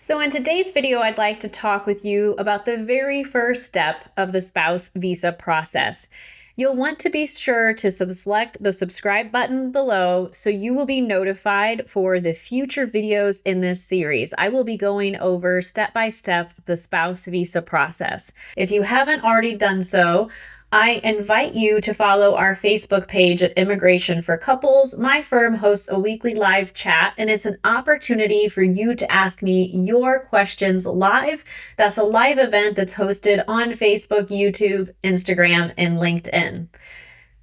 So in today's video, I'd like to talk with you about the very first step of the spouse visa process. You'll want to be sure to select the subscribe button below so you will be notified for the future videos in this series. I will be going over step by step the spouse visa process. If you haven't already done so, I invite you to follow our Facebook page at Immigration for Couples. My firm hosts a weekly live chat, and it's an opportunity for you to ask me your questions live. That's a live event that's hosted on Facebook, YouTube, Instagram, and LinkedIn.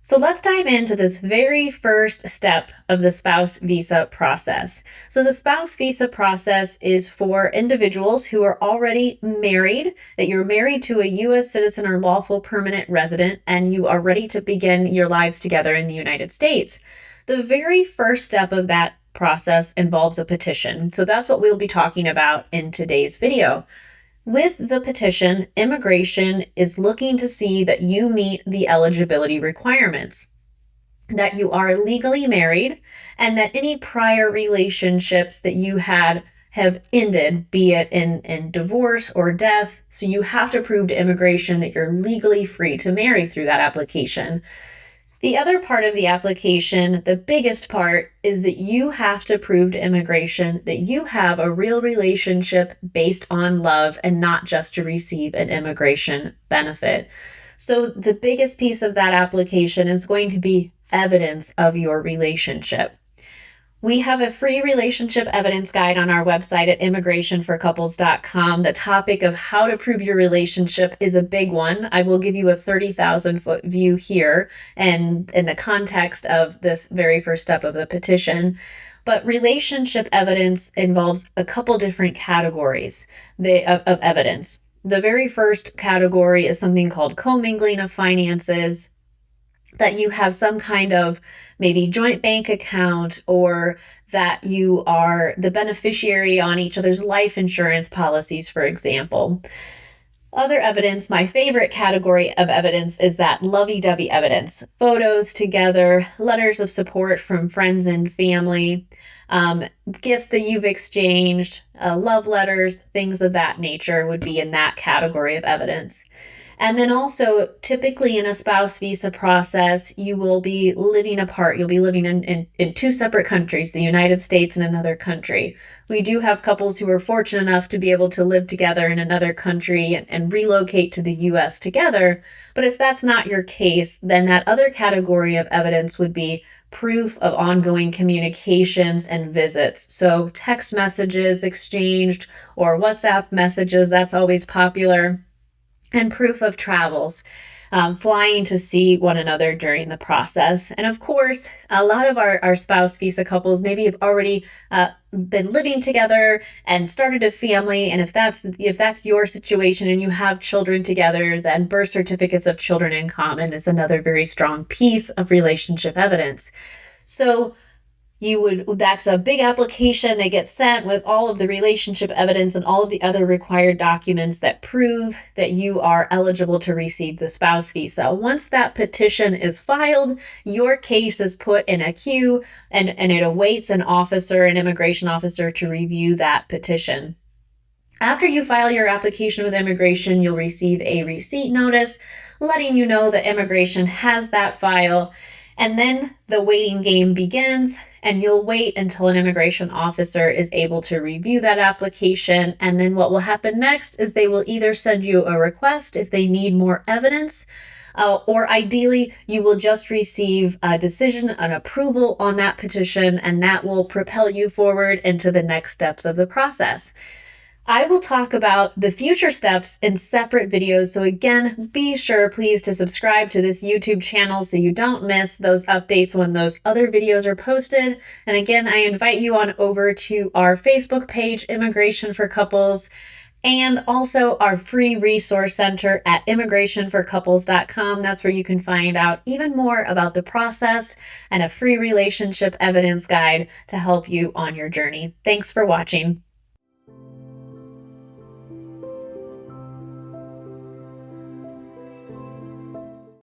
So let's dive into this very first step of the spouse visa process. So the spouse visa process is for individuals who are already married, that you're married to a U.S. citizen or lawful permanent resident, and you are ready to begin your lives together in the United States. The very first step of that process involves a petition. So that's what we'll be talking about in today's video. With the petition, immigration is looking to see that you meet the eligibility requirements, that you are legally married, and that any prior relationships that you had have ended, be it in divorce or death. So you have to prove to immigration that you're legally free to marry through that application. The other part of the application, the biggest part, is that you have to prove to immigration that you have a real relationship based on love and not just to receive an immigration benefit. So the biggest piece of that application is going to be evidence of your relationship. We have a free relationship evidence guide on our website at immigrationforcouples.com. The topic of how to prove your relationship is a big one. I will give you a 30,000-foot view here and in the context of this very first step of the petition. But relationship evidence involves a couple different categories of evidence. The very first category is something called commingling of finances, that you have some kind of maybe joint bank account, or that you are the beneficiary on each other's life insurance policies, for example. Other evidence, my favorite category of evidence, is that lovey-dovey evidence. Photos together, letters of support from friends and family, gifts that you've exchanged, love letters, things of that nature would be in that category of evidence. And then also, typically in a spouse visa process, you will be living apart. You'll be living in two separate countries, the United States and another country. We do have couples who are fortunate enough to be able to live together in another country and relocate to the U.S. together. But if that's not your case, then that other category of evidence would be proof of ongoing communications and visits. So text messages exchanged or WhatsApp messages, that's always popular. And proof of travels, flying to see one another during the process. And of course, a lot of our spouse visa couples maybe have already been living together and started a family. And if that's your situation and you have children together, then birth certificates of children in common is another very strong piece of relationship evidence. So that's a big application. They get sent with all of the relationship evidence and all of the other required documents that prove that you are eligible to receive the spouse visa. Once that petition is filed, your case is put in a queue and it awaits an immigration officer to review that petition. After you file your application with immigration, you'll receive a receipt notice letting you know that immigration has that file. And then the waiting game begins, and you'll wait until an immigration officer is able to review that application. And then what will happen next is they will either send you a request if they need more evidence, or ideally you will just receive a decision, an approval on that petition, and that will propel you forward into the next steps of the process. I will talk about the future steps in separate videos. So again, be sure please to subscribe to this YouTube channel so you don't miss those updates when those other videos are posted. And again, I invite you on over to our Facebook page, Immigration for Couples, and also our free resource center at immigrationforcouples.com. That's where you can find out even more about the process and a free relationship evidence guide to help you on your journey. Thanks for watching.